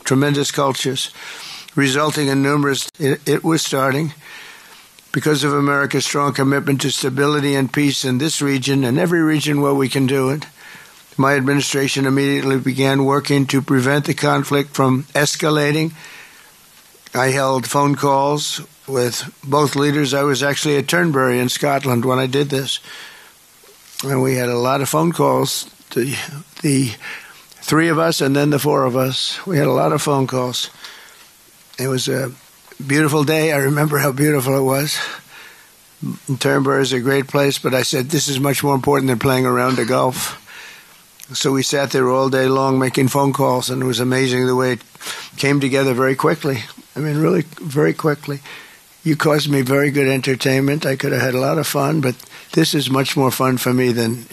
tremendous cultures, resulting in numerous. It was starting because of America's strong commitment to stability and peace in this region and every region where we can do it. My administration immediately began working to prevent the conflict from escalating. I held phone calls with both leaders. I was actually at Turnberry in Scotland when I did this. And we had a lot of phone calls, the three of us and then the four of us. We had a lot of phone calls. It was a beautiful day. I remember how beautiful it was. Turnberry is a great place, but I said, this is much more important than playing around the Gulf. So we sat there all day long making phone calls, and it was amazing the way it came together very quickly. I mean, really very quickly. You caused me very good entertainment. I could have had a lot of fun, but this is much more fun for me than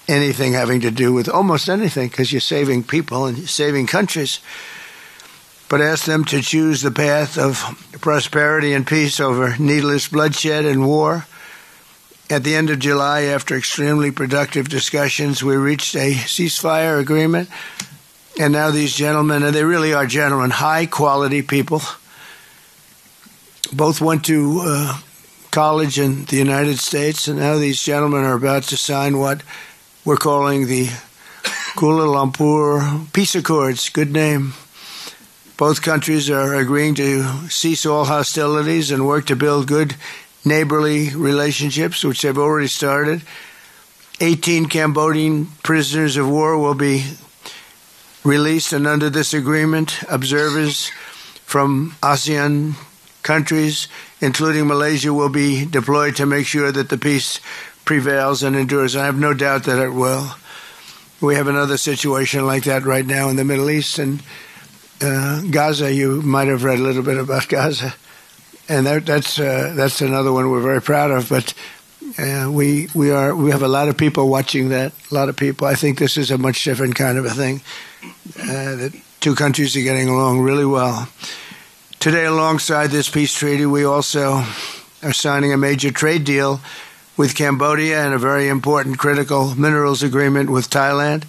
anything having to do with almost anything, because you're saving people and you're saving countries. But ask them to choose the path of prosperity and peace over needless bloodshed and war. At the end of July, after extremely productive discussions, we reached a ceasefire agreement. And now these gentlemen, and they really are gentlemen, high-quality people, both went to college in the United States, and now these gentlemen are about to sign what we're calling the Kuala Lumpur Peace Accords. Good name. Both countries are agreeing to cease all hostilities and work to build good neighborly relationships, which have already started. 18 Cambodian prisoners of war will be released, and under this agreement, observers from ASEAN countries, including Malaysia, will be deployed to make sure that the peace prevails and endures. I have no doubt that it will. We have another situation like that right now in the Middle East, and Gaza. You might have read a little bit about Gaza. And that's another one we're very proud of. But we have a lot of people watching that. A lot of people. I think this is a much different kind of a thing. The two countries are getting along really well. Today, alongside this peace treaty, we also are signing a major trade deal with Cambodia and a very important critical minerals agreement with Thailand.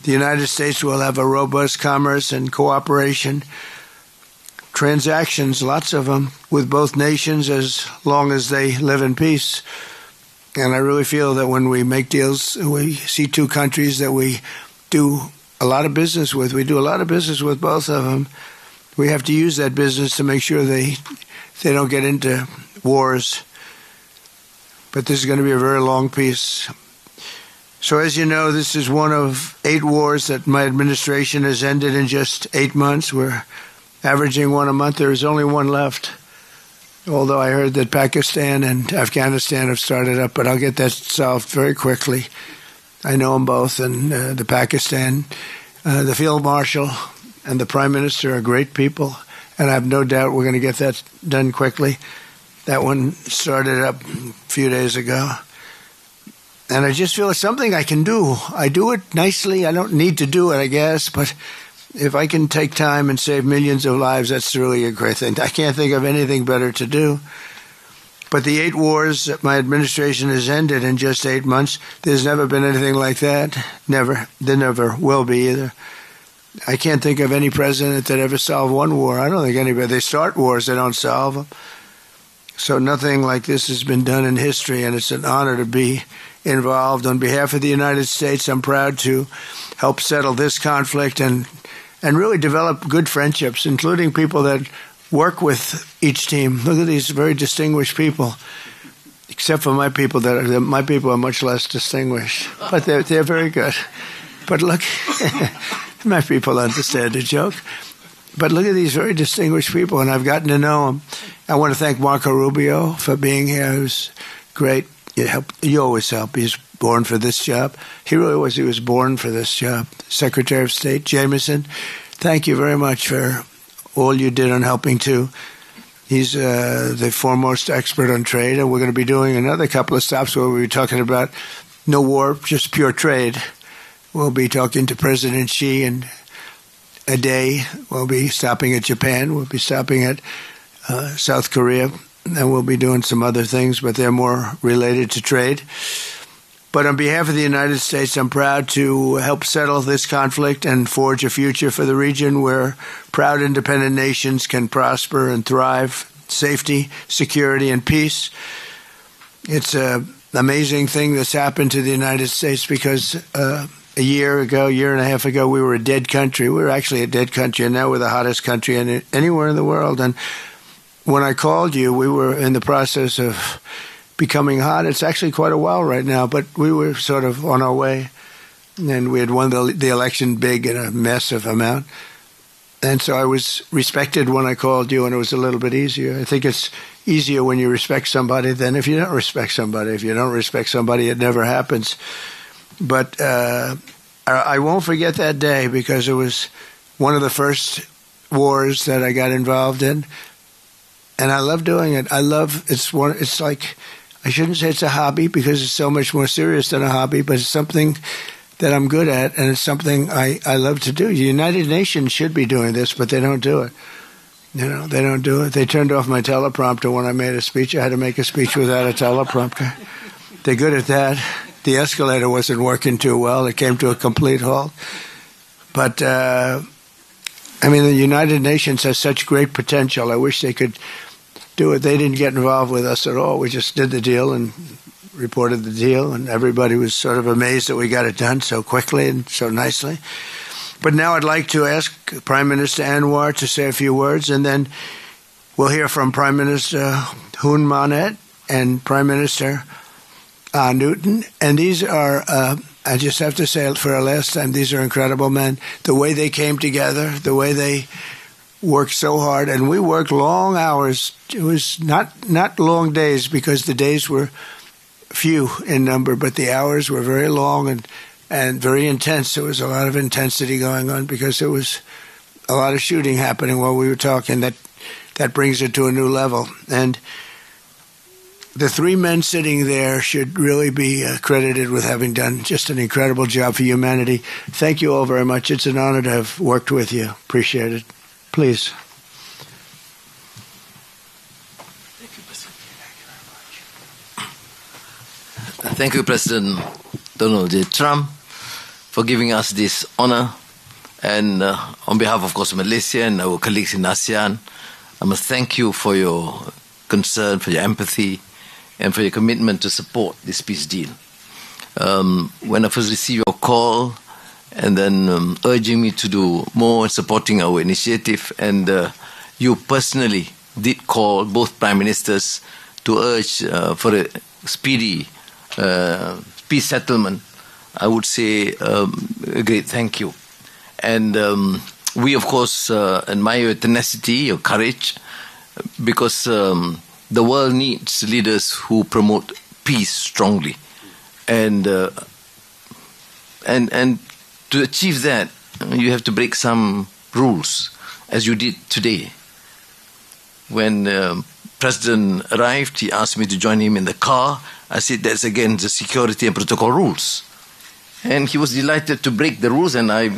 The United States will have a robust commerce and cooperation transactions, lots of them, with both nations as long as they live in peace. And I really feel that when we make deals, we see two countries that we do a lot of business with. We do a lot of business with both of them. We have to use that business to make sure they don't get into wars. But this is going to be a very long peace. So as you know, this is one of 8 wars that my administration has ended in just 8 months. We're averaging one a month. There is only one left, although I heard that Pakistan and Afghanistan have started up, but I'll get that solved very quickly. I know them both, and the Pakistan, the Field Marshal and the Prime Minister are great people, and I have no doubt we're going to get that done quickly. That one started up a few days ago. And I just feel it's something I can do. I do it nicely. I don't need to do it, I guess, but if I can take time and save millions of lives, that's really a great thing. I can't think of anything better to do. But the 8 wars that my administration has ended in just 8 months, there's never been anything like that. Never. There never will be either. I can't think of any president that ever solved one war. I don't think anybody. They start wars, they don't solve them. So nothing like this has been done in history, and it's an honor to be involved. On behalf of the United States, I'm proud to help settle this conflict and really develop good friendships, including people that work with each team. Look at these very distinguished people, except for my people. My people are much less distinguished, but they're very good. But look, my people understand the joke. But look at these very distinguished people, and I've gotten to know them. I want to thank Marco Rubio for being here. He was great. You always help. He's born for this job. He really was. He was born for this job. Secretary of State Jameson, thank you very much for all you did on helping too. He's the foremost expert on trade, and we're going to be doing another couple of stops where we'll be talking about no war, just pure trade. We'll be talking to President Xi in a day. We'll be stopping at Japan. We'll be stopping at South Korea. And we'll be doing some other things, but they're more related to trade. But on behalf of the United States, I'm proud to help settle this conflict and forge a future for the region where proud independent nations can prosper and thrive, safety, security, and peace. It's an amazing thing that's happened to the United States because a year and a half ago, we were a dead country. We were actually a dead country, and now we're the hottest country anywhere in the world. And when I called you, we were in the process of becoming hot. It's actually quite a while right now, but we were sort of on our way, and we had won the election big in a massive amount. And so I was respected when I called you, and it was a little bit easier. I think it's easier when you respect somebody than if you don't respect somebody. If you don't respect somebody, it never happens. But I won't forget that day because it was one of the first wars that I got involved in, and I love doing it. It's like, I shouldn't say it's a hobby because it's so much more serious than a hobby, but it's something that I'm good at, and it's something I love to do. The United Nations should be doing this, but they don't do it. They don't do it. They turned off my teleprompter when I made a speech. I had to make a speech without a teleprompter. They're good at that. The escalator wasn't working too well. It came to a complete halt. But, the United Nations has such great potential. I wish they could do it. They didn't get involved with us at all. We just did the deal and reported the deal, and everybody was sort of amazed that we got it done so quickly and so nicely. But now I'd like to ask Prime Minister Anwar to say a few words, and then we'll hear from Prime Minister Hun Manet and Prime Minister Newton. And these are, I just have to say it for a last time, these are incredible men. The way they came together, the way they worked so hard, and we worked long hours. It was not long days because the days were few in number, but the hours were very long and very intense. There was a lot of intensity going on because there was a lot of shooting happening while we were talking. That brings it to a new level. And the three men sitting there should really be credited with having done just an incredible job for humanity. Thank you all very much. It's an honor to have worked with you. Appreciate it. Please. Thank you, President Donald J. Trump, for giving us this honor. And on behalf, of course, of Malaysia and our colleagues in ASEAN, I must thank you for your concern, for your empathy, and for your commitment to support this peace deal. When I first received your call and then urging me to do more in supporting our initiative, and you personally did call both prime ministers to urge for a speedy peace settlement, I would say a great thank you. And we, of course, admire your tenacity, your courage, because the world needs leaders who promote peace strongly. And to achieve that, you have to break some rules, as you did today. When President arrived, he asked me to join him in the car. I said, that's against the security and protocol rules. And he was delighted to break the rules, and I...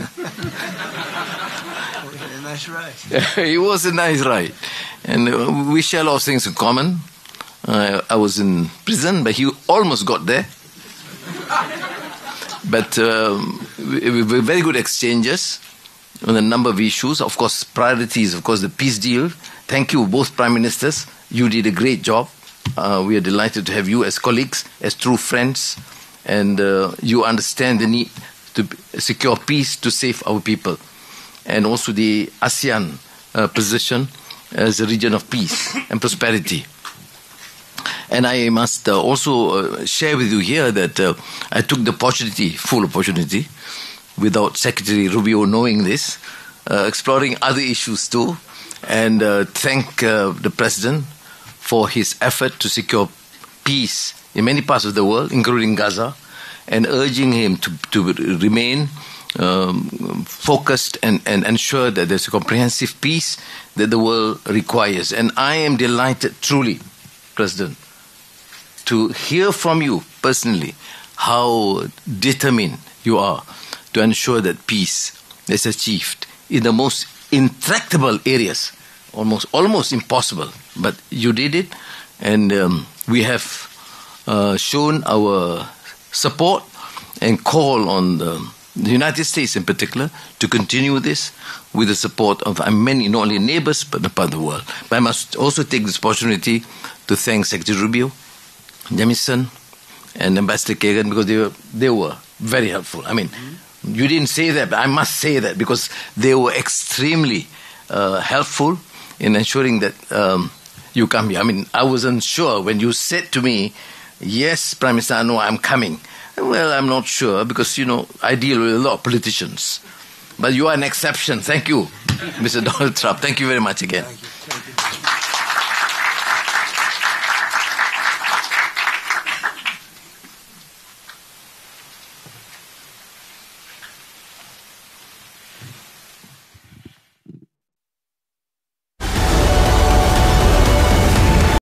Nice ride. It was a nice ride. And we share a lot of things in common. I was in prison, but he almost got there. But very good exchanges on a number of issues. Of course, priorities, of course, the peace deal. Thank you, both prime ministers. You did a great job. We are delighted to have you as colleagues, as true friends, and you understand the need to secure peace to save our people, and also the ASEAN position as a region of peace and prosperity. And I must also share with you here that I took the opportunity, full opportunity, without Secretary Rubio knowing this, exploring other issues too, and thank the President for his effort to secure peace in many parts of the world, including Gaza, and urging him to remain focused and ensure that there's a comprehensive peace that the world requires. And I am delighted, truly, President, to hear from you personally how determined you are to ensure that peace is achieved in the most intractable areas, almost impossible. But you did it, and we have shown our support and call on the United States in particular to continue this with the support of many, not only neighbors, but part of the world. But I must also take this opportunity to thank Secretary Rubio, Jamison, and Ambassador Kagan, because they were very helpful. I mean, you didn't say that, but I must say that because they were extremely helpful in ensuring that you come here. I mean, I wasn't sure when you said to me, yes, Prime Minister Anwar, I'm coming. Well, I'm not sure because, I deal with a lot of politicians. But you are an exception. Thank you, Mr. Donald Trump. Thank you very much again. Thank you.